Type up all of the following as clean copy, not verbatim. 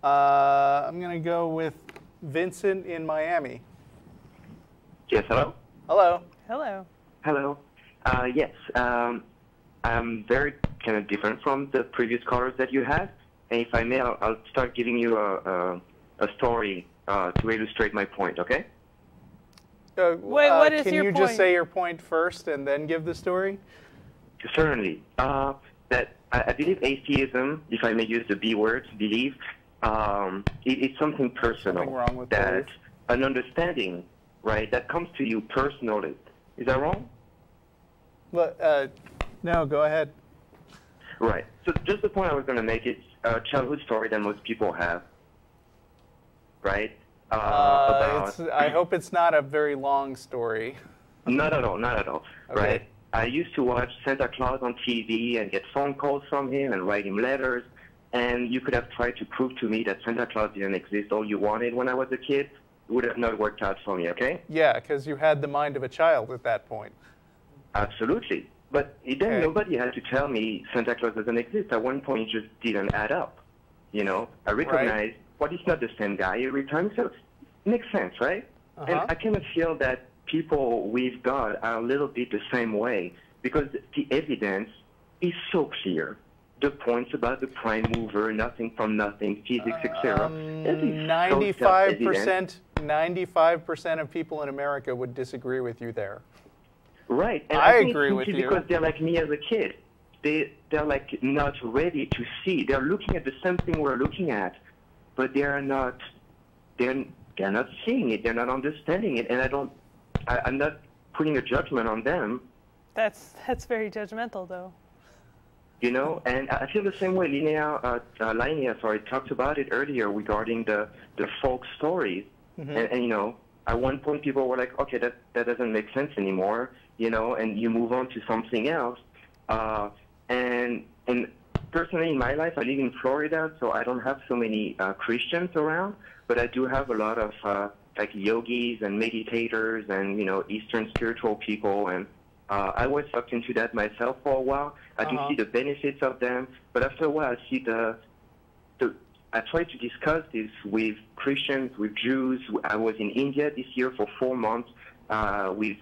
I'm going to go with Vincent in Miami. Yes, hello? Hello. Hello. Hello. Yes, I'm very kind of different from the previous callers that you had. And if I may, I'll start giving you a story to illustrate my point, okay? Wait, what is can your you point? just say your point first and then give the story? Certainly. That I believe atheism, if I may use the B word, believe, it's something personal. Something wrong with that belief. An understanding, right, that comes to you personally. Is that wrong? Well, no, go ahead. Right. So just the point I was going to make is a childhood story that most people have, right? I hope it's not a very long story. Not at all, not at all. Okay. Right? I used to watch Santa Claus on TV and get phone calls from him and write him letters, and you could have tried to prove to me that Santa Claus didn't exist all you wanted when I was a kid. It would have not worked out for me, okay? Yeah, because you had the mind of a child at that point. Absolutely. But then nobody had to tell me Santa Claus doesn't exist. At one point, it just didn't add up. You know, I recognized, well, it's not the same guy every time, so it makes sense, right? And I kind of feel that people with God are a little bit the same way because the evidence is so clear. The points about the prime mover, nothing from nothing, physics, etc. 95% of people in America would disagree with you there. Right. And I think agree it's with you. because they're like me as a kid. They're like not ready to see. They're looking at the same thing we're looking at, but they're not seeing it. They're not understanding it. And I'm not putting a judgment on them. That's very judgmental, though. You know, and I feel the same way. Lynnea, talked about it earlier regarding the folk stories. And you know, at one point people were like, okay, that doesn't make sense anymore, you know, and you move on to something else. And personally in my life, I live in Florida, so I don't have so many Christians around, but I do have a lot of like yogis and meditators and, you know, Eastern spiritual people, and I was sucked into that myself for a while. I do see the benefits of them, but after a while I see I tried to discuss this with Christians, with Jews. I was in India this year for 4 months with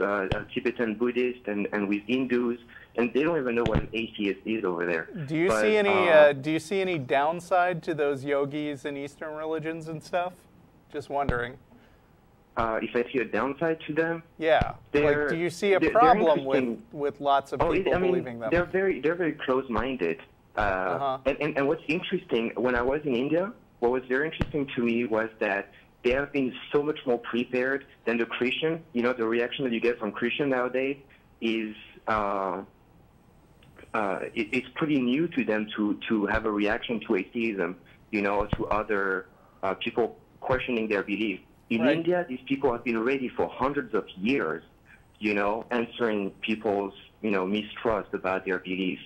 Tibetan Buddhists and with Hindus, and they don't even know what an atheist is over there. Do you see any downside to those yogis in Eastern religions and stuff? Just wondering. If I see a downside to them? Yeah. Like, do you see a problem with lots of people believing them? They're very close-minded. And what's interesting, when I was in India, what was very interesting to me was that they have been so much more prepared than the Christian. You know, the reaction that you get from Christian nowadays is it's pretty new to them to have a reaction to atheism, you know, to other people questioning their belief. In India, these people have been ready for hundreds of years, you know, answering people's, you know, mistrust about their beliefs.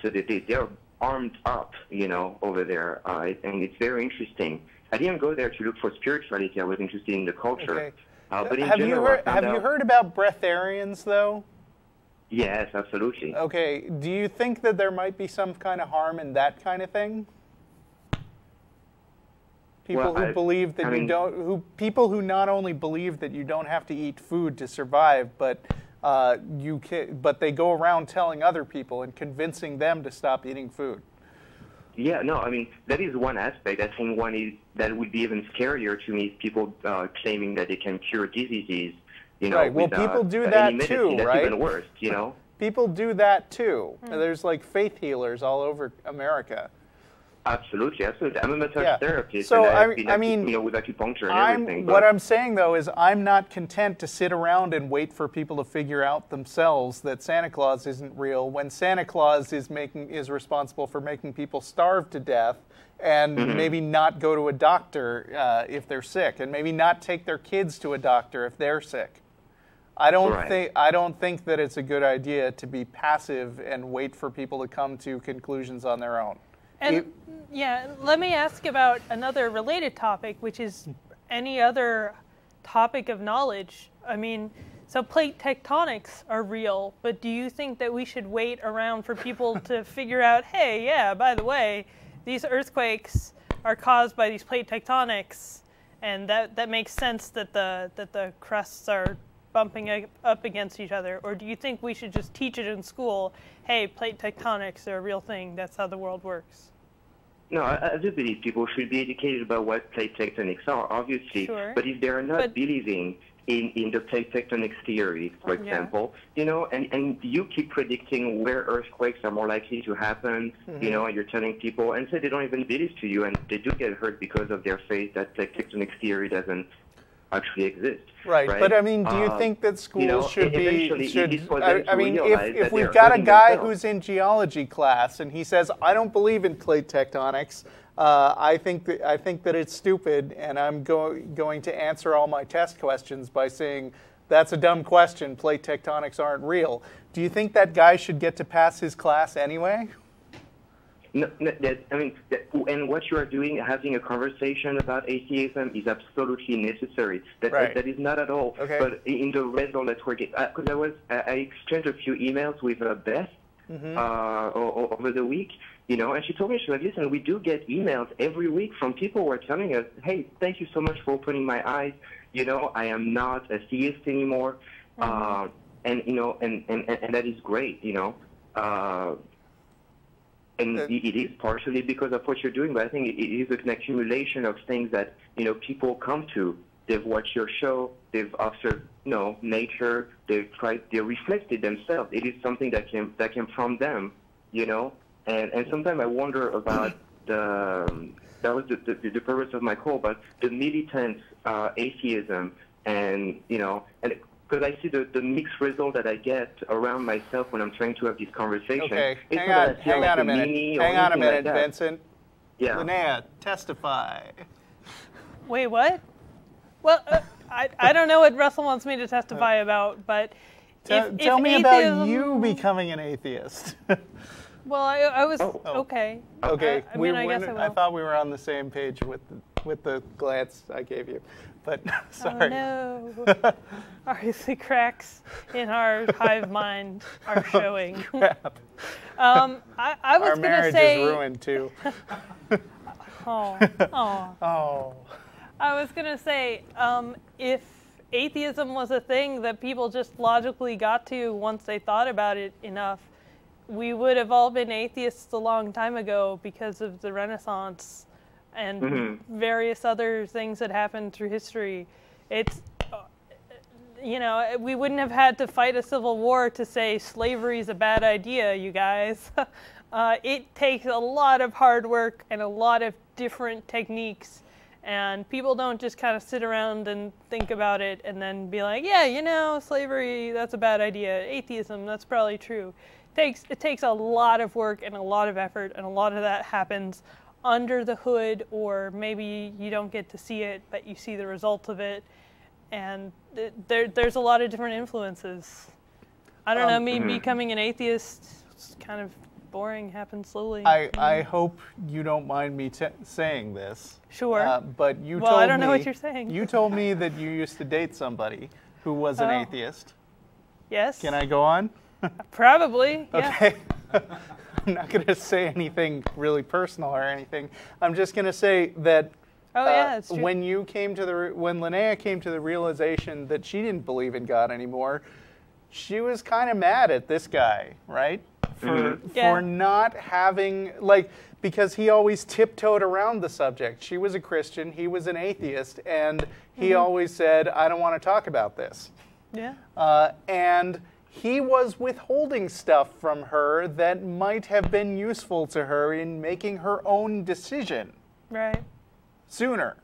So they're armed up, you know, over there, and it's very interesting. I didn't go there to look for spirituality. I was interested in the culture. Okay. But in have general, you heard about breatharians, though? Yes, absolutely. Okay. Do you think that there might be some kind of harm in that kind of thing? People who believe that people who not only believe that you don't have to eat food to survive, but but they go around telling other people and convincing them to stop eating food. Yeah, no, I mean, that is one aspect. I think one is that would be even scarier to me is people claiming that they can cure diseases, you know. Right, well, people do that too, right? That's even worse, you know. People do that too. There's like faith healers all over America. Absolutely, absolutely. I'm a massage therapist, so and I mean, you know, with acupuncture and everything. What I'm saying though is, I'm not content to sit around and wait for people to figure out themselves that Santa Claus isn't real, when Santa Claus is responsible for making people starve to death, and maybe not go to a doctor if they're sick, and maybe not take their kids to a doctor if they're sick. I don't think that it's a good idea to be passive and wait for people to come to conclusions on their own. And yeah, let me ask about another related topic, which is any other topic of knowledge. I mean, so plate tectonics are real, but do you think that we should wait around for people to figure out, hey, yeah, by the way, these earthquakes are caused by these plate tectonics, and that makes sense that the crusts are bumping up against each other? Or do you think we should just teach it in school? Hey, plate tectonics are a real thing. That's how the world works. No, I do believe people should be educated about what plate tectonics are, obviously. Sure. But if they're not believing in the plate tectonics theory, for example, you know, and you keep predicting where earthquakes are more likely to happen, you know, and you're telling people, and so they don't even believe to you, and they do get hurt because of their faith that plate tectonics theory doesn't actually exist. Right, but I mean, do you think that schools should be? I mean, if we've got a guy who's in geology class and he says, "I don't believe in plate tectonics. I think that it's stupid, and I'm going to answer all my test questions by saying that's a dumb question. Plate tectonics aren't real." Do you think that guy should get to pass his class anyway? No, and what you are doing, having a conversation about atheism, is absolutely necessary. That is not at all. Okay. But in the result that we're getting, because I exchanged a few emails with Beth over the week, you know, and she told me, she was like, listen, we do get emails every week from people who are telling us, hey, thank you so much for opening my eyes. You know, I am not a theist anymore, and you know, and that is great, you know. And it is partially because of what you're doing, but I think it is an accumulation of things that, you know, people come to. They've watched your show, they've observed, you know, nature, they reflected themselves. It is something that came from them, you know. And sometimes I wonder about that was the purpose of my call, but the militant atheism, and, you know, and because I see the mixed result that I get around myself when I'm trying to have this conversation. Okay, hang on a minute, Vincent. Yeah. Lynnea, testify. Wait, what? Well, I don't know what Russell wants me to testify about, but tell me about you becoming an atheist. Well, I was okay. Okay, I guess I thought we were on the same page with the glance I gave you, but sorry. Oh no! The cracks in our hive mind are showing. Crap. I was our marriage is ruined too. Oh. I was gonna say, if atheism was a thing that people just logically got to once they thought about it enough, we would have all been atheists a long time ago because of the Renaissance and various other things that happened through history. It's, you know, we wouldn't have had to fight a civil war to say slavery is a bad idea, you guys. It takes a lot of hard work and a lot of different techniques, and people don't just kind of sit around and think about it and then be like, yeah, you know, slavery, that's a bad idea. Atheism, that's probably true. It takes a lot of work and a lot of effort, and a lot of that happens under the hood, or maybe you don't get to see it, but you see the result of it. And there's a lot of different influences. I don't know, me becoming an atheist, it's kind of boring, happens slowly. I hope you don't mind me saying this. Sure. But you told me... Well, I don't know what you're saying. You told me that you used to date somebody who was an atheist. Yes. Can I go on? Probably, yeah. Okay. I'm not going to say anything really personal or anything. I'm just going to say that it's true. when Lynnea came to the realization that she didn't believe in God anymore, she was kind of mad at this guy, right? For not having, because he always tiptoed around the subject. She was a Christian, he was an atheist, and he always said, I don't want to talk about this. Yeah. And he was withholding stuff from her that might have been useful to her in making her own decision. Right. Sooner.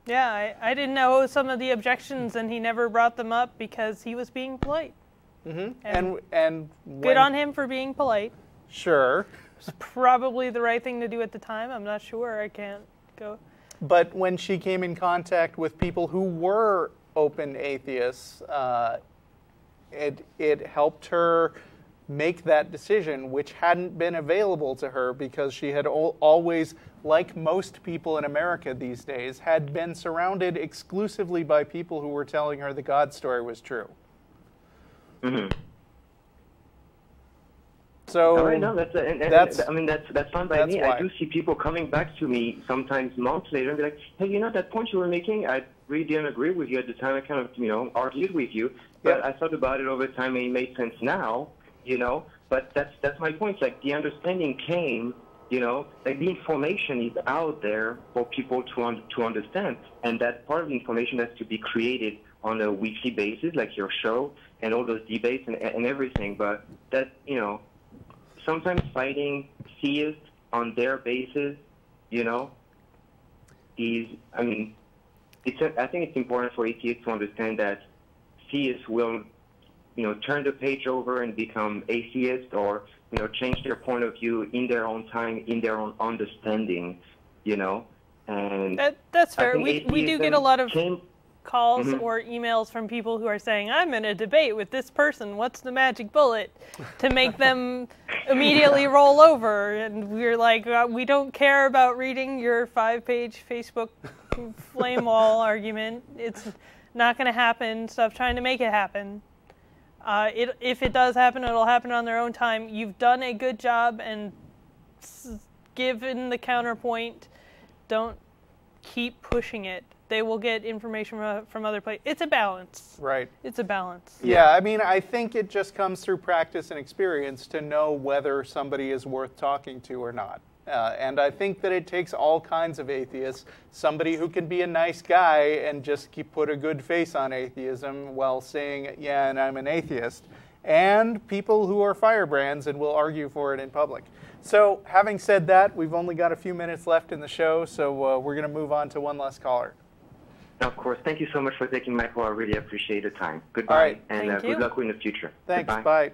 Yeah, I didn't know some of the objections, and he never brought them up because he was being polite. And good on him for being polite. Sure. It's probably the right thing to do at the time. I'm not sure. I can't go. But when she came in contact with people who were open atheists, it helped her make that decision, which hadn't been available to her because she had always, like most people in America these days, had been surrounded exclusively by people who were telling her the God story was true. So all right, no, I mean that's fine by me. why. I do see people coming back to me sometimes months later and be like, hey, you know that point you were making, I really didn't agree with you at the time. I kind of argued with you, but I thought about it over time and it made sense now. But that's my point. Like the understanding came. Like the information is out there for people to understand, and that part of the information has to be created on a weekly basis, like your show and all those debates and everything. But that, sometimes fighting theists on their basis, is, I mean, I think it's important for atheists to understand that theists will, turn the page over and become atheists, or change their point of view in their own time, in their own understanding, and that's fair. We do get a lot of calls or emails from people who are saying, I'm in a debate with this person, what's the magic bullet to make them immediately roll over? And we're like, we don't care about reading your 5-page Facebook flame wall argument. It's not going to happen. Stop trying to make it happen. If it does happen, it'll happen on their own time. You've done a good job, and given the counterpoint, don't keep pushing it. They will get information from other places. It's a balance. Right. It's a balance. Yeah, I mean, I think it just comes through practice and experience to know whether somebody is worth talking to or not. And I think that it takes all kinds of atheists, somebody who can be a nice guy and just put a good face on atheism while saying, yeah, and I'm an atheist, and people who are firebrands and will argue for it in public. So having said that, we've only got a few minutes left in the show, so we're going to move on to one last caller. Of course. Thank you so much for taking my call. I really appreciate the time. Goodbye, All right. and good luck in the future. Thanks. Goodbye. Bye.